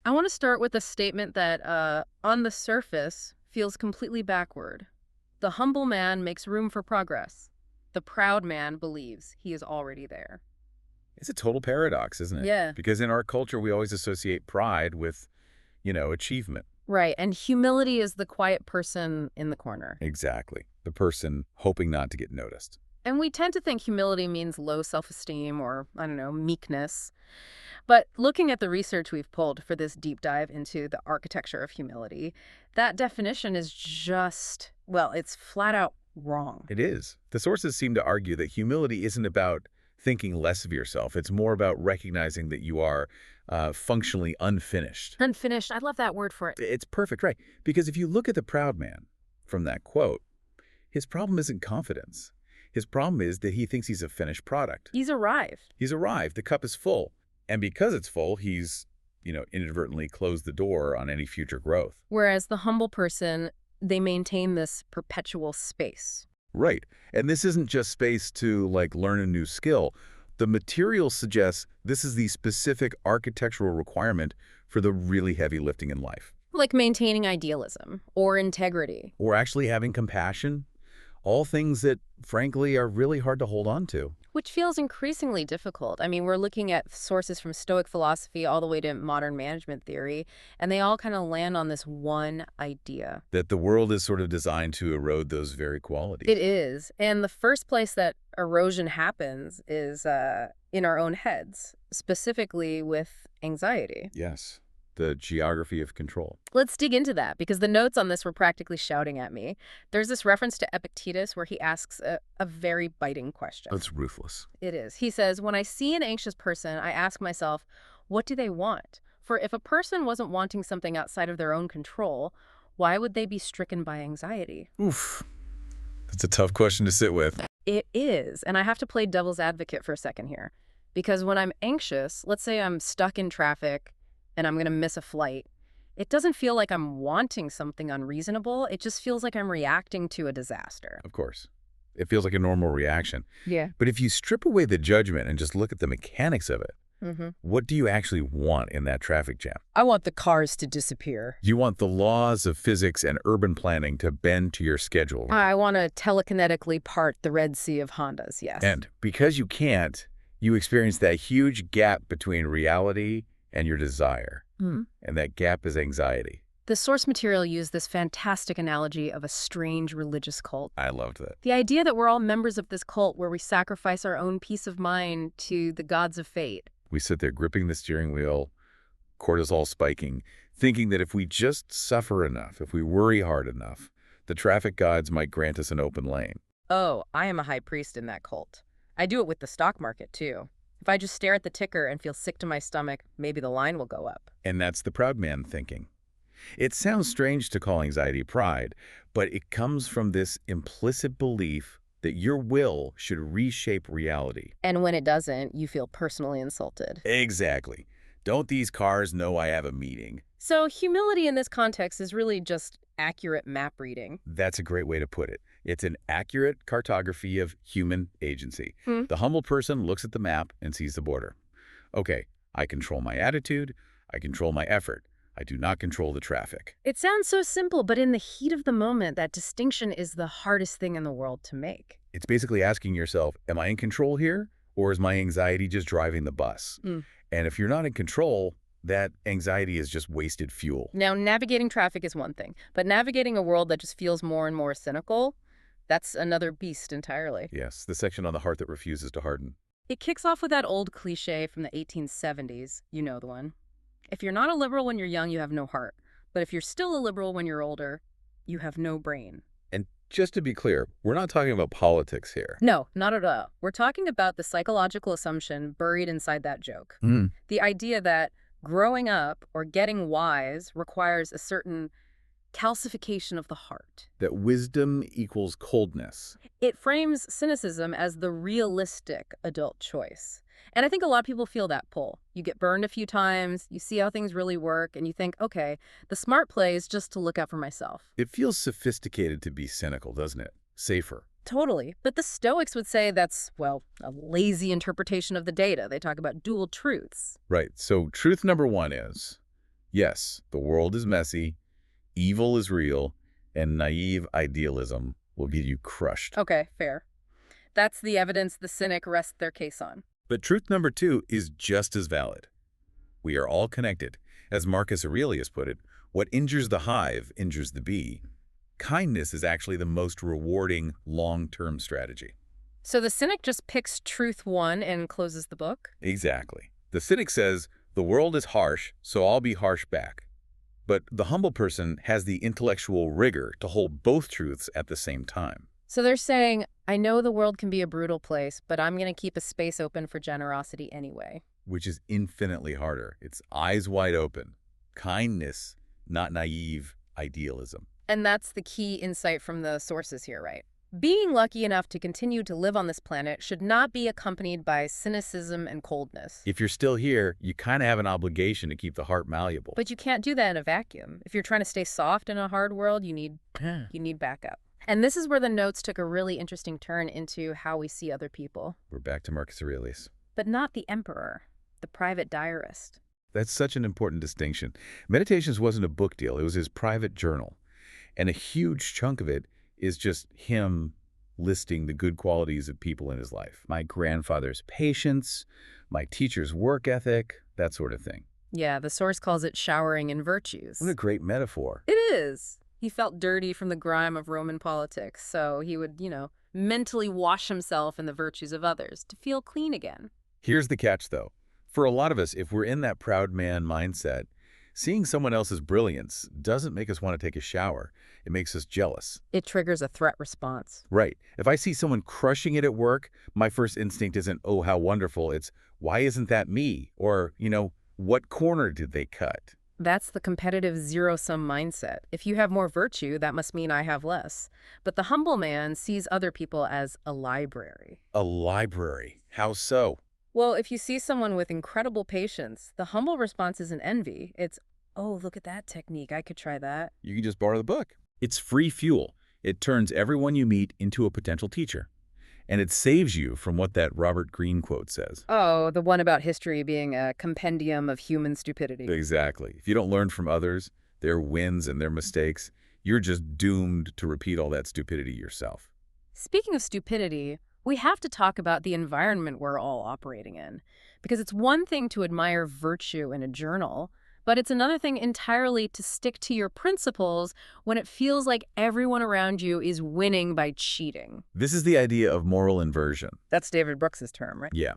I want to start with a statement that, on the surface, feels completely backward. The humble man makes room for progress. The proud man believes he is already there. It's a total paradox, isn't it? Yeah. Because in our culture, we always associate pride with, achievement. Right. And humility is the quiet person in the corner. Exactly. The person hoping not to get noticed. And we tend to think humility means low self-esteem or, I don't know, meekness. But looking at the research we've pulled for this deep dive into the architecture of humility, that definition is just, well, it's flat out wrong. It is. The sources seem to argue that humility isn't about thinking less of yourself. It's more about recognizing that you are functionally unfinished. Unfinished. I love that word for it. It's perfect, right? Because if you look at the proud man from that quote, his problem isn't confidence. His problem is that he thinks he's a finished product. He's arrived. He's arrived. The cup is full. And because it's full, he's, inadvertently closed the door on any future growth. Whereas the humble person, they maintain this perpetual space. Right. And this isn't just space to, learn a new skill. The material suggests this is the specific architectural requirement for the really heavy lifting in life. Like maintaining idealism or integrity. Or actually having compassion. All things that, frankly, are really hard to hold on to. Which feels increasingly difficult. I mean, we're looking at sources from Stoic philosophy all the way to modern management theory, and they all kind of land on this one idea. That the world is sort of designed to erode those very qualities. It is. And the first place that erosion happens is in our own heads, specifically with anxiety. Yes. The geography of control. Let's dig into that, because the notes on this were practically shouting at me. There's this reference to Epictetus where he asks a very biting question. That's ruthless. It is. He says, when I see an anxious person, I ask myself, what do they want? For if a person wasn't wanting something outside of their own control, why would they be stricken by anxiety? Oof. That's a tough question to sit with. It is. And I have to play devil's advocate for a second here. Because when I'm anxious, let's say I'm stuck in traffic and I'm going to miss a flight, it doesn't feel like I'm wanting something unreasonable. It just feels like I'm reacting to a disaster. Of course. It feels like a normal reaction. Yeah. But if you strip away the judgment and just look at the mechanics of it, what do you actually want in that traffic jam? I want the cars to disappear. You want the laws of physics and urban planning to bend to your schedule. I want to telekinetically part the Red Sea of Hondas, yes. And because you can't, you experience that huge gap between reality and your desire. And that gap is anxiety. The source material used this fantastic analogy of a strange religious cult. I loved that. The idea that we're all members of this cult where we sacrifice our own peace of mind to the gods of fate. We sit there gripping the steering wheel, cortisol spiking, thinking that if we just suffer enough, if we worry hard enough, the traffic gods might grant us an open lane. Oh, I am a high priest in that cult. I do it with the stock market, too. If I just stare at the ticker and feel sick to my stomach, maybe the line will go up. And that's the proud man thinking. It sounds strange to call anxiety pride, but it comes from this implicit belief that your will should reshape reality. And when it doesn't, you feel personally insulted. Exactly. Don't these cars know I have a meeting? So humility in this context is really just accurate map reading. That's a great way to put it. It's an accurate cartography of human agency. The humble person looks at the map and sees the border. Okay, I control my attitude. I control my effort. I do not control the traffic. It sounds so simple, but in the heat of the moment, that distinction is the hardest thing in the world to make. It's basically asking yourself, am I in control here? Or is my anxiety just driving the bus? And if you're not in control, that anxiety is just wasted fuel. Now, navigating traffic is one thing, but navigating a world that just feels more and more cynical, that's another beast entirely. Yes, the section on the heart that refuses to harden. It kicks off with that old cliche from the 1870s. You know the one. If you're not a liberal when you're young, you have no heart. But if you're still a liberal when you're older, you have no brain. And just to be clear, we're not talking about politics here. No, not at all. We're talking about the psychological assumption buried inside that joke. The idea that growing up or getting wise requires a certain calcification of the heart. That wisdom equals coldness. It frames cynicism as the realistic adult choice. And I think a lot of people feel that pull. You get burned a few times, you see how things really work, and you think, okay, the smart play is just to look out for myself. It feels sophisticated to be cynical, doesn't it? Safer. Totally. But the Stoics would say that's, well, a lazy interpretation of the data. They talk about dual truths. Right. So truth number one is Yes, the world is messy, evil is real, and naive idealism will get you crushed. Okay, fair. That's the evidence the cynic rests their case on. But truth number 2 is just as valid. We are all connected. As Marcus Aurelius put it, what injures the hive injures the bee. Kindness is actually the most rewarding long-term strategy. So the cynic just picks truth 1 and closes the book? Exactly. The cynic says, the world is harsh, so I'll be harsh back. But the humble person has the intellectual rigor to hold both truths at the same time. So they're saying, I know the world can be a brutal place, but I'm going to keep a space open for generosity anyway. Which is infinitely harder. It's eyes wide open. Kindness, not naive idealism. And that's the key insight from the sources here, right? Being lucky enough to continue to live on this planet should not be accompanied by cynicism and coldness. If you're still here, you kind of have an obligation to keep the heart malleable. But you can't do that in a vacuum. If you're trying to stay soft in a hard world, you need backup. And this is where the notes took a really interesting turn into how we see other people. We're back to Marcus Aurelius. But not the emperor, the private diarist. That's such an important distinction. Meditations wasn't a book deal. It was his private journal. And a huge chunk of it is just him listing the good qualities of people in his life. My grandfather's patience, my teacher's work ethic, that sort of thing. Yeah, the source calls it showering in virtues. What a great metaphor. It is. He felt dirty from the grime of Roman politics, so he would, mentally wash himself in the virtues of others to feel clean again. Here's the catch, though. For a lot of us, if we're in that proud man mindset, seeing someone else's brilliance doesn't make us want to take a shower. It makes us jealous. It triggers a threat response. Right. If I see someone crushing it at work, my first instinct isn't, oh, how wonderful. It's, why isn't that me? Or, what corner did they cut? That's the competitive zero-sum mindset. If you have more virtue, that must mean I have less. But the humble man sees other people as a library. A library? How so? Well, if you see someone with incredible patience, the humble response isn't envy. It's, oh, look at that technique. I could try that. You can just borrow the book. It's free fuel. It turns everyone you meet into a potential teacher. And it saves you from what that Robert Greene quote says. Oh, the one about history being a compendium of human stupidity. Exactly. If you don't learn from others, their wins and their mistakes, you're just doomed to repeat all that stupidity yourself. Speaking of stupidity, we have to talk about the environment we're all operating in. Because it's one thing to admire virtue in a journal, but it's another thing entirely to stick to your principles when it feels like everyone around you is winning by cheating. This is the idea of moral inversion. That's David Brooks's term, right? Yeah.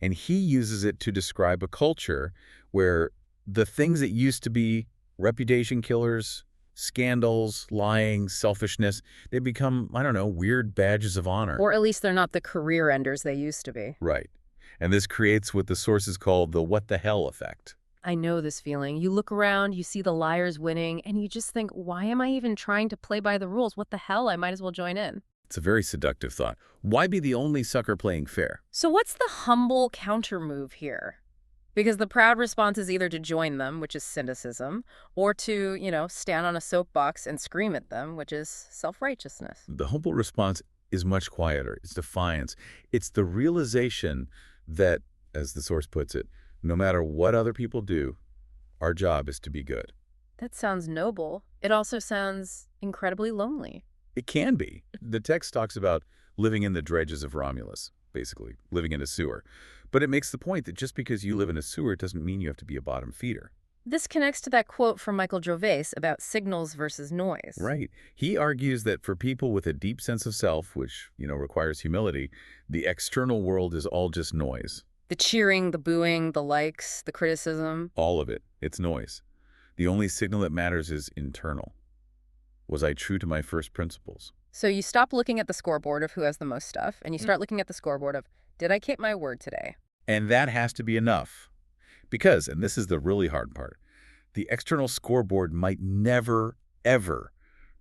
And he uses it to describe a culture where the things that used to be reputation killers, scandals, lying, selfishness, they become, weird badges of honor. Or at least they're not the career enders they used to be. Right. And this creates what the sources call the what the hell effect. I know this feeling. You look around, you see the liars winning, and you just think, why am I even trying to play by the rules? What the hell? I might as well join in. It's a very seductive thought. Why be the only sucker playing fair? So what's the humble countermove here? Because the proud response is either to join them, which is cynicism, or to, stand on a soapbox and scream at them, which is self-righteousness. The humble response is much quieter. It's defiance. It's the realization that, as the source puts it, no matter what other people do, our job is to be good. That sounds noble. It also sounds incredibly lonely. It can be. The text talks about living in the dredges of Romulus, basically, living in a sewer. But it makes the point that just because you live in a sewer doesn't mean you have to be a bottom feeder. This connects to that quote from Michael Gervais about signals versus noise. Right. He argues that for people with a deep sense of self, which, requires humility, the external world is all just noise. The cheering, the booing, the likes, the criticism. All of it. It's noise. The only signal that matters is internal. Was I true to my first principles? So you stop looking at the scoreboard of who has the most stuff, and you start looking at the scoreboard of, did I keep my word today? And that has to be enough. Because, and this is the really hard part, the external scoreboard might never, ever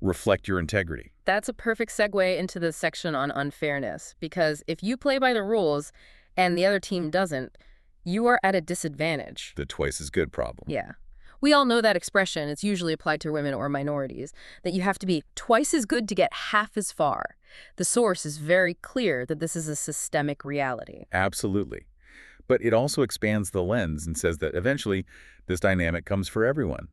reflect your integrity. That's a perfect segue into the section on unfairness, because if you play by the rules and the other team doesn't, you are at a disadvantage. The twice as good problem. Yeah. We all know that expression. It's usually applied to women or minorities, that you have to be twice as good to get half as far. The source is very clear that this is a systemic reality. Absolutely. But it also expands the lens and says that eventually this dynamic comes for everyone.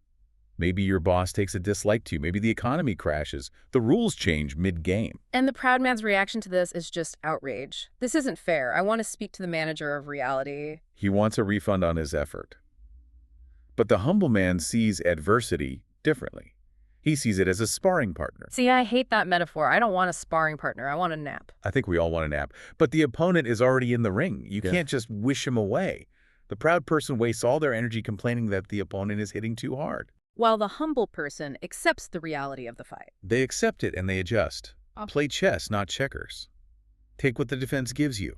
Maybe your boss takes a dislike to you. Maybe the economy crashes. The rules change mid-game. And the proud man's reaction to this is just outrage. This isn't fair. I want to speak to the manager of reality. He wants a refund on his effort. But the humble man sees adversity differently. He sees it as a sparring partner. See, I hate that metaphor. I don't want a sparring partner. I want a nap. I think we all want a nap. But the opponent is already in the ring. You can't just wish him away. The proud person wastes all their energy complaining that the opponent is hitting too hard. While the humble person accepts the reality of the fight. They accept it and they adjust. Play chess, not checkers. Take what the defense gives you.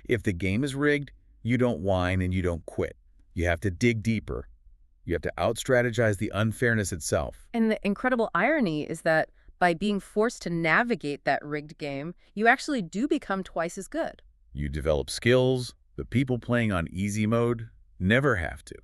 If the game is rigged, you don't whine and you don't quit. You have to dig deeper. You have to out-strategize the unfairness itself. And the incredible irony is that by being forced to navigate that rigged game, you actually do become twice as good. You develop skills. The people playing on easy mode never have to.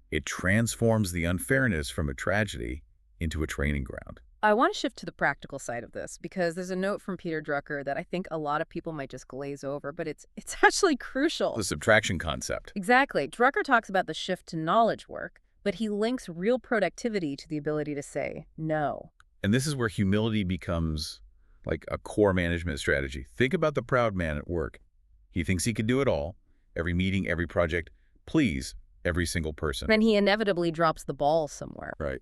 It transforms the unfairness from a tragedy into a training ground. I want to shift to the practical side of this because there's a note from Peter Drucker that I think a lot of people might just glaze over, but it's actually crucial. The subtraction concept. Exactly. Drucker talks about the shift to knowledge work, but he links real productivity to the ability to say no. And this is where humility becomes like a core management strategy. Think about the proud man at work. He thinks he can do it all. Every meeting, every project, please every single person. And he inevitably drops the ball somewhere. Right.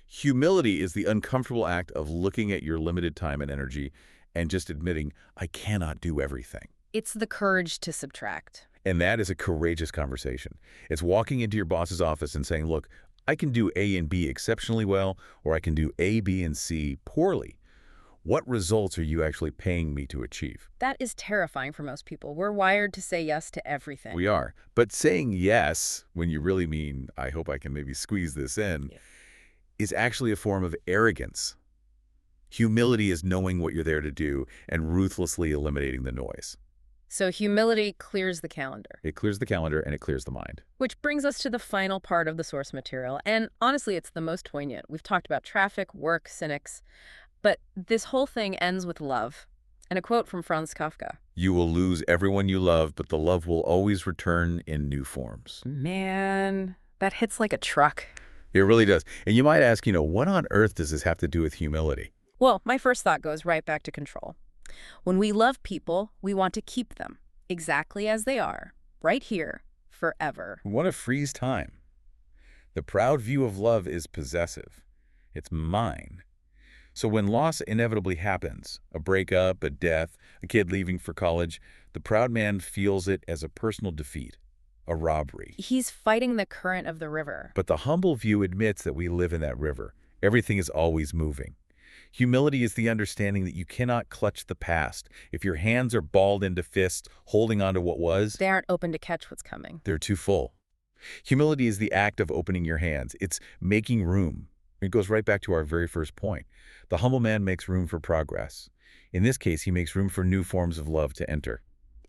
Humility is the uncomfortable act of looking at your limited time and energy and just admitting, I cannot do everything. It's the courage to subtract. And that is a courageous conversation. It's walking into your boss's office and saying, look, I can do A and B exceptionally well, or I can do A, B, and C poorly. What results are you actually paying me to achieve? That is terrifying for most people. We're wired to say yes to everything. We are. But saying yes, when you really mean, I hope I can maybe squeeze this in, is actually a form of arrogance. Humility is knowing what you're there to do and ruthlessly eliminating the noise. So humility clears the calendar. It clears the calendar and it clears the mind. Which brings us to the final part of the source material. And honestly, it's the most poignant. We've talked about traffic, work, cynics. But this whole thing ends with love. And a quote from Franz Kafka. You will lose everyone you love, but the love will always return in new forms. Man, that hits like a truck. It really does. And you might ask, what on earth does this have to do with humility? Well, my first thought goes right back to control. When we love people, we want to keep them exactly as they are, right here, forever. We want to freeze time. The proud view of love is possessive. It's mine. So when loss inevitably happens, a breakup, a death, a kid leaving for college, the proud man feels it as a personal defeat, a robbery. He's fighting the current of the river. But the humble view admits that we live in that river. Everything is always moving. Humility is the understanding that you cannot clutch the past. If your hands are balled into fists, holding on to what was, they aren't open to catch what's coming. They're too full. Humility is the act of opening your hands. It's making room. It goes right back to our very first point. The humble man makes room for progress. In this case, he makes room for new forms of love to enter.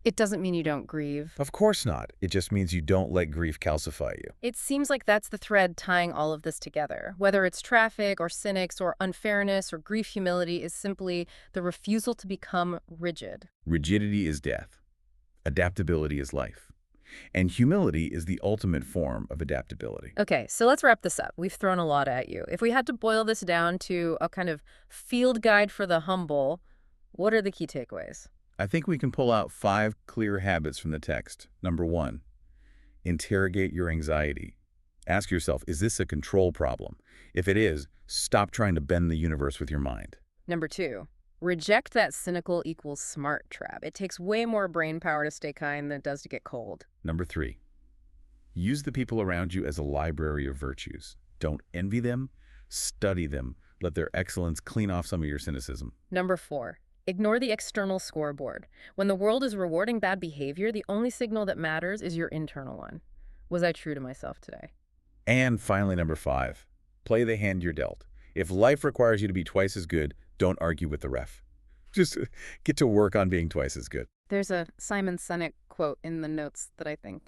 It doesn't mean you don't grieve. Of course not. It just means you don't let grief calcify you. It seems like that's the thread tying all of this together. Whether it's traffic or cynics or unfairness or grief, humility is simply the refusal to become rigid. Rigidity is death. Adaptability is life. And humility is the ultimate form of adaptability. Okay, so let's wrap this up. We've thrown a lot at you. If we had to boil this down to a kind of field guide for the humble, what are the key takeaways? I think we can pull out 5 clear habits from the text. Number 1, interrogate your anxiety. Ask yourself, is this a control problem? If it is, stop trying to bend the universe with your mind. Number 2, reject that cynical equals smart trap. It takes way more brain power to stay kind than it does to get cold. Number 3, use the people around you as a library of virtues. Don't envy them, study them. Let their excellence clean off some of your cynicism. Number 4, ignore the external scoreboard. When the world is rewarding bad behavior, the only signal that matters is your internal one. Was I true to myself today? And finally, number 5, play the hand you're dealt. If life requires you to be twice as good, don't argue with the ref. Just get to work on being twice as good. There's a Simon Sinek quote in the notes that I think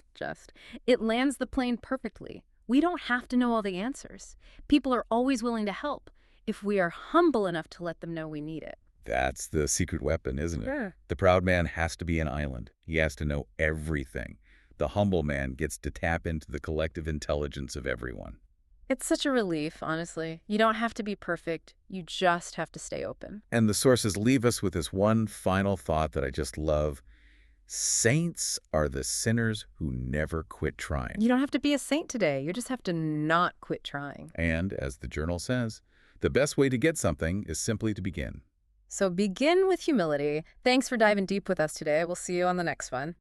it lands the plane perfectly. We don't have to know all the answers. People are always willing to help if we are humble enough to let them know we need it. That's the secret weapon, isn't it? Yeah. The proud man has to be an island. He has to know everything. The humble man gets to tap into the collective intelligence of everyone. It's such a relief, honestly. You don't have to be perfect. You just have to stay open. And the sources leave us with this one final thought that I just love. Saints are the sinners who never quit trying. You don't have to be a saint today. You just have to not quit trying. And, as the journal says, the best way to get something is simply to begin. So begin with humility. Thanks for diving deep with us today. We'll see you on the next one.